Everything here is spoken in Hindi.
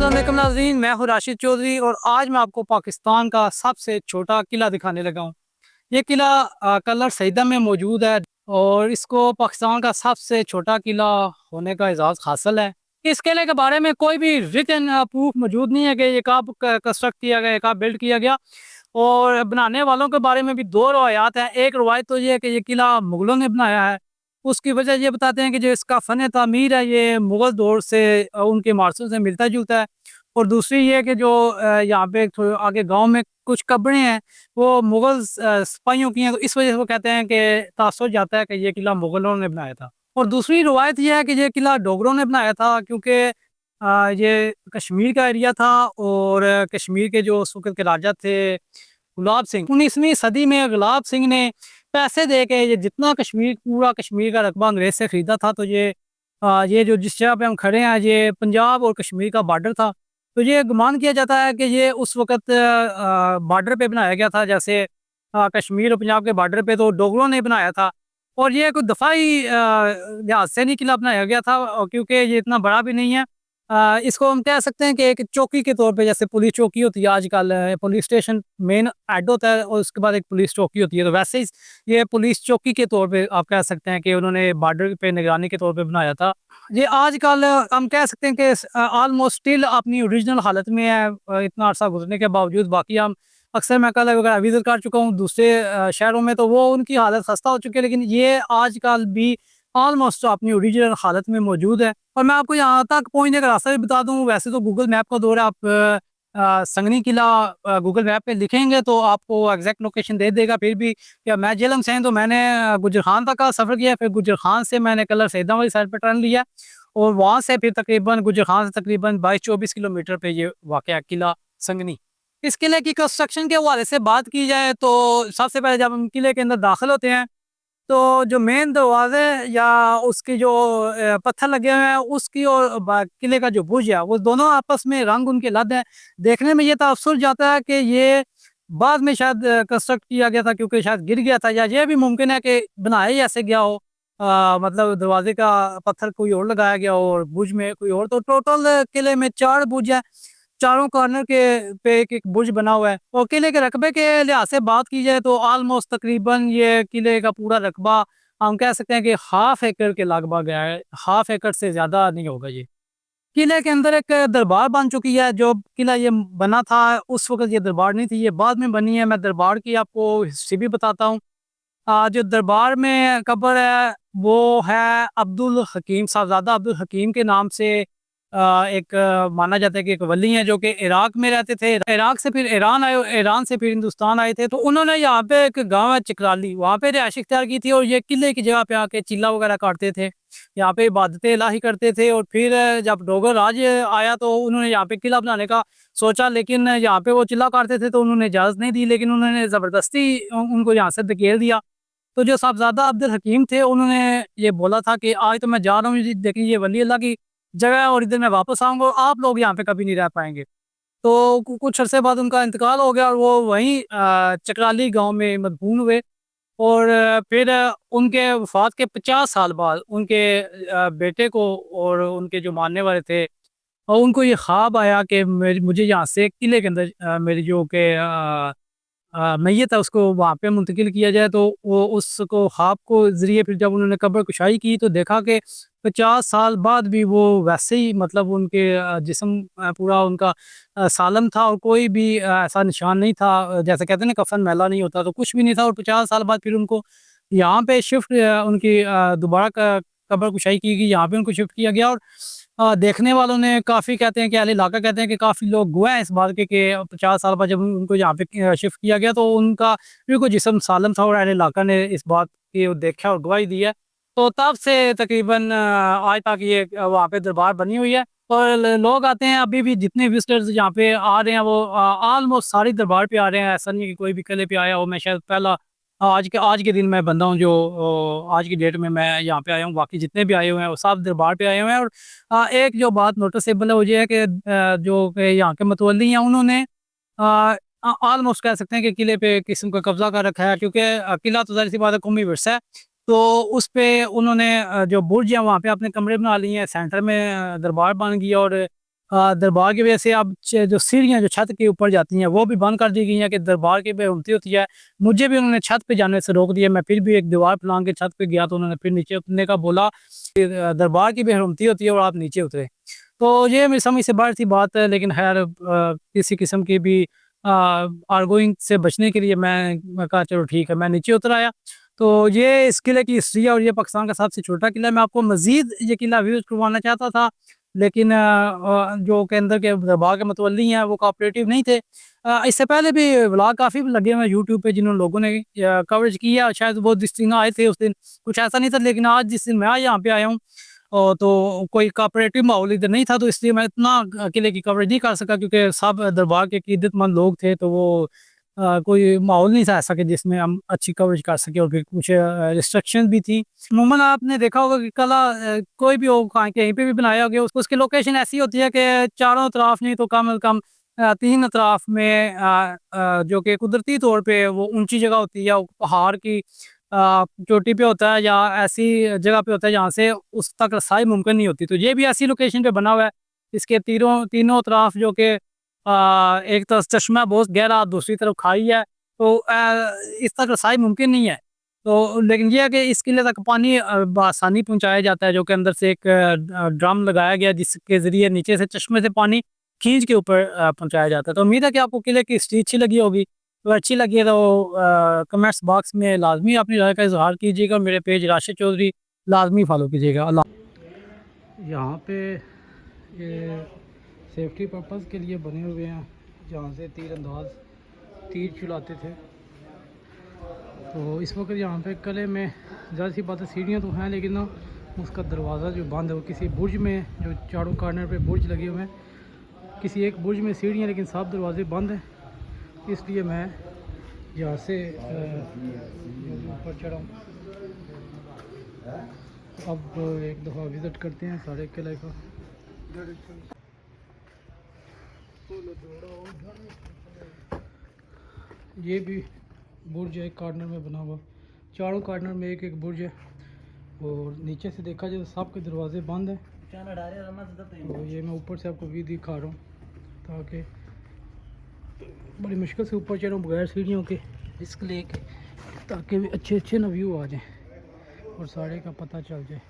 अस्सलाम वालेकुम नाज़रीन, मैं हूँ राशिद चौधरी और आज मैं आपको पाकिस्तान का सबसे छोटा किला दिखाने लगा हूँ। ये किला कलर सैदा में मौजूद है और इसको पाकिस्तान का सबसे छोटा किला होने का एजाज़ हासिल है। इस किले के बारे में कोई भी रिटन प्रूफ मौजूद नहीं है कि ये कब कंस्ट्रक्ट किया गया, कब बिल्ड किया गया। और बनाने वालों के बारे में भी दो रवायात हैं। एक रवायत तो ये है कि ये किला मुग़लों ने बनाया है। उसकी वजह ये बताते हैं कि जो इसका फ़न तामीर है ये मुग़ल दौर से उनके इमारतों से मिलता-जुलता है। और दूसरी ये है कि जो यहाँ पे थोड़ा आगे गाँव में कुछ कब्रें हैं, वो मुग़ल सिपाहियों की हैं, तो इस वजह से वो कहते हैं कि तासुर जाता है कि ये किला मुग़लों ने बनाया था। और दूसरी रवायत ये है कि ये किला डोगरों ने बनाया था, क्योंकि ये कश्मीर का एरिया था और कश्मीर के जो उस वक़्त के राजा थे गुलाब सिंह, 19वीं सदी में गुलाब सिंह ने पैसे दे के ये जितना कश्मीर, पूरा कश्मीर का रकबा अंग्रेज़ से ख़रीदा था। तो ये जो जिस जगह पे हम खड़े हैं, ये पंजाब और कश्मीर का बॉर्डर था। तो ये गुमान किया जाता है कि ये उस वक़्त बॉर्डर पे बनाया गया था, जैसे कश्मीर और पंजाब के बॉर्डर पे तो डोगरों ने बनाया था। और ये कोई दफ़ाई लिहाज़ से नहीं किला बनाया गया था, क्योंकि ये इतना बड़ा भी नहीं है। इसको हम कह सकते हैं कि एक चौकी के तौर पे, जैसे पुलिस चौकी होती है आजकल, पुलिस स्टेशन मेन हेड होता है और उसके बाद एक पुलिस चौकी होती है, तो वैसे ही ये पुलिस चौकी के तौर पे आप कह सकते हैं कि उन्होंने बॉर्डर पे निगरानी के तौर पे बनाया था। ये आजकल हम कह सकते हैं कि ऑलमोस्ट स्टिल अपनी ओरिजिनल हालत में है, इतना अरसा गुजरने के बावजूद। बाकी हम अक्सर मैं कल वगैरह विजिट कर चुका हूँ दूसरे शहरों में, तो वो उनकी हालत खस्ता हो चुकी है, लेकिन ये आजकल भी ऑलमोस्ट अपनी ओरिजिनल हालत में मौजूद है। और मैं आपको यहाँ तक पहुँचने का रास्ता भी बता दूँ, वैसे तो गूगल मैप का दौर है, आप संगनी किला गूगल मैप पे लिखेंगे तो आपको एग्जैक्ट लोकेशन दे देगा। फिर भी क्या, मैं जेलम से हैं, तो मैंने गुजर खान तक का सफ़र किया, फिर गुजर खान से मैंने कलर सैदा वाली साइड पे टर्न लिया और वहाँ से फिर तकरीबन गुजर खान से तकरीबन 22-24 किलोमीटर पे ये वाक़या किला संगनी। इस किले की कंस्ट्रक्शन के हवाले से बात की जाए तो सबसे पहले जब हम किले के अंदर दाखिल होते हैं, तो जो मेन दरवाज़े या उसके जो पत्थर लगे हुए हैं, उसकी और किले का जो बुर्ज है, वो दोनों आपस में रंग उनके अलग हैं। देखने में ये तासुर जाता है कि ये बाद में शायद कंस्ट्रक्ट किया गया था, क्योंकि शायद गिर गया था, या ये भी मुमकिन है कि बनाया ही ऐसे गया हो। मतलब दरवाजे का पत्थर कोई और लगाया गया हो और बुर्ज में कोई और। तो टोटल किले में 4 बुर्ज हैं, चारों कॉर्नर के पे एक-एक बुर्ज बना हुआ है। और किले के रकबे के लिहाज से बात की जाए तो ऑलमोस्ट तकरीबन ये किले का पूरा रकबा हम कह सकते हैं कि हाफ एकड़ के लगभग है, हाफ एकड़ से ज़्यादा नहीं होगा ये। किले के अंदर एक दरबार बन चुकी है। जो किला ये बना था उस वक़्त ये दरबार नहीं थी, ये बाद में बनी है। मैं दरबार की आपको हिस्ट्री भी बताता हूँ। जो दरबार में कब्र है वो है अब्दुल हकीम, साहबज़ादा अब्दुल हकीम के नाम से। एक माना जाता है कि एक वली हैं जो कि इराक में रहते थे। इराक से फिर ईरान आए, ईरान से फिर हिंदुस्तान आए थे। तो उन्होंने यहाँ पे एक गाँव है चिकराली, वहाँ पे रिहाइश इख्तियार की थी और ये किले की जगह पे आके चिल्ला वगैरह काटते थे। यहाँ पे इबादतें इलाही करते थे। और फिर जब डोगर राज आया तो उन्होंने यहाँ पे किला बनाने का सोचा, लेकिन यहाँ पे वो चिल्ला काटते थे तो उन्होंने इजाज़त नहीं दी, लेकिन उन्होंने ज़बरदस्ती उनको यहाँ से धकेल दिया। तो जो साहबज़ादा अब्दुल हकीम थे, उन्होंने ये बोला था कि आज तो मैं जा रहा हूँ जी, देखिए ये वली अल्लाह की जगह है और इधर मैं वापस आऊँगा और आप लोग यहाँ पे कभी नहीं रह पाएँगे। तो कुछ अरसे बाद उनका इंतकाल हो गया और वो वहीं चकराली गाँव में मदफून हुए। और फिर उनके वफ़ात के 50 साल बाद उनके बेटे को और उनके जो मानने वाले थे, और उनको ये ख्वाब आया कि मुझे यहाँ से किले के अंदर मेरी जो कि मैयत है उसको वहाँ पे मुंतकिल किया जाए। तो वो उसको ख्वाब को ज़रिए फिर जब उन्होंने कब्र कुशाई की तो देखा कि 50 साल बाद भी वो वैसे ही, मतलब उनके जिस्म पूरा उनका सालम था और कोई भी ऐसा निशान नहीं था। जैसे कहते हैं ना कफ़न मैला नहीं होता, तो कुछ भी नहीं था। और 50 साल बाद फिर उनको यहाँ पे शिफ्ट उनकी दोबारा कब्र कुशाई की गई, यहाँ पे उनको शिफ्ट किया गया। और देखने वालों ने काफ़ी कहते हैं कि अहले इलाका कहते हैं कि काफ़ी लोग गवाह हैं इस बात के कि 50 साल बाद जब उनको यहाँ पे शिफ्ट किया गया तो उनका बिल्कुल जिस्म सालम था और अहले इलाका ने इस बात की देखा और गवाही दी है। तो तब से तकरीबन आज तक ये वहाँ पे दरबार बनी हुई है और लोग आते हैं। अभी भी जितने विजिटर्स यहाँ पे आ रहे हैं वो ऑलमोस्ट सारी दरबार पे आ रहे हैं। ऐसा नहीं है कि कोई भी किले पे आया हो। मैं शायद पहला आज के दिन मैं बंदा हूँ जो आज की डेट में मैं यहाँ पे आया हूँ। बाकी जितने भी आए हुए हैं वो सब दरबार पे आए हुए हैं। और एक जो बात नोटिसेबल है वो ये है कि जो कि यहाँ के मतवल्ली हैं उन्होंने ऑलमोस्ट कह सकते हैं कि किले पे किस्म का कब्जा कर रखा है, क्योंकि किला तो ज़ाहिर सी बात है कौमी विरसा है। तो उस पे उन्होंने जो बुर्ज है वहाँ पे अपने कमरे बना लिए हैं, सेंटर में दरबार बन गया। और दरबार की वजह से अब जो सीढ़ियाँ जो छत के ऊपर जाती हैं वो भी बंद कर दी गई हैं कि दरबार की बेरुमती होती है। मुझे भी उन्होंने छत पे जाने से रोक दिया। मैं फिर भी एक दीवार फलांग के छत पे गया तो उन्होंने फिर नीचे उतरने का बोला कि दरबार की बेरुमती होती है और आप नीचे उतरे। तो ये मेरी समझ से बाहर की बात है, लेकिन ख़ैर किसी किस्म की भी आर्गुइंग से बचने के लिए मैं कहा चलो ठीक है, मैं नीचे उतर आया। तो ये इस किले की हिस्ट्री है और ये पाकिस्तान का सबसे छोटा किला है। मैं आपको मज़ीद ये किला विज़िट करवाना चाहता था, लेकिन जो के अंदर के दरबार के मतवल्ली हैं वो कोऑपरेटिव नहीं थे। इससे पहले भी व्लॉग काफ़ी लगे हुए हैं यूट्यूब पे जिन्होंने लोगों ने कवरेज किया, शायद वो जिस दिन आए थे उस दिन कुछ ऐसा नहीं था, लेकिन आज जिस दिन मैं यहाँ पे आया हूँ तो कोई कोऑपरेटिव माहौल इधर नहीं था, तो इसलिए मैं इतना किले की कवरेज नहीं कर सका क्योंकि सब दरबार के अकीदतमंद लोग थे, तो वो कोई माहौल नहीं था ऐसा कि जिसमें हम अच्छी कवरेज कर सकें और फिर कुछ रिस्ट्रिक्शंस भी थी। अमूमन आपने देखा होगा कि कला कोई भी हो कहीं पे भी बनाया हो गया उसकी लोकेशन ऐसी होती है कि चारों तरफ नहीं तो कम से कम 3 अतराफ में जो कि कुदरती तौर पे वो ऊँची जगह होती है या पहाड़ की चोटी पे होता है या ऐसी जगह पे होता है जहाँ से उस तक रसाई मुमकिन नहीं होती। तो ये भी ऐसी लोकेशन पे बना हुआ है। इसके तीनों तरफ जो कि एक तरफ चश्मा बहुत गहरा, दूसरी तरफ खाई है, तो इस तक रसाई मुमकिन नहीं है। तो लेकिन ये है कि इस किले तक पानी बआसानी पहुँचाया जाता है, जो कि अंदर से एक ड्रम लगाया गया जिसके ज़रिए नीचे से चश्मे से पानी खींच के ऊपर पहुँचाया जाता है। तो उम्मीद है कि आपको किले की हिस्ट्री अच्छी लगी होगी। तो अच्छी लगी है तो कमेंट्स बॉक्स में लाज़मी अपनी राय का इज़हार कीजिएगा और मेरे पेज राशिद चौधरी लाज़मी फॉलो कीजिएगा। यहाँ पे ये सेफ्टी पर्पज़ के लिए बने हुए हैं जहाँ से तीरंदाज तीर चलाते थे। तो इस वक्त यहाँ पे किले में ज़्यादा सी बात है सीढ़ियाँ तो हैं, लेकिन ना उसका दरवाज़ा जो बंद है वो किसी बुर्ज में, जो चारों कॉर्नर पे बुर्ज लगे हुए हैं, किसी एक बुर्ज में सीढ़ियाँ लेकिन सब दरवाजे बंद हैं। इसलिए मैं यहाँ से ऊपर चढ़ा हूँ। अब एक दफ़ा विज़िट करते हैं सारे किले का। ये भी बुर्ज है, एक कॉर्नर में बना हुआ, चारों कॉर्नर में एक एक बुर्ज है और नीचे से देखा जाए तो सब के दरवाजे बंद हैं। तो ये मैं ऊपर से आपको व्यू दिखा रहा हूँ ताकि बड़ी मुश्किल से ऊपर चढ़ूँ बगैर सीढ़ियों के, रिस्क लेके, ताकि अच्छे अच्छे ना व्यू आ जाए और सारे का पता चल जाए।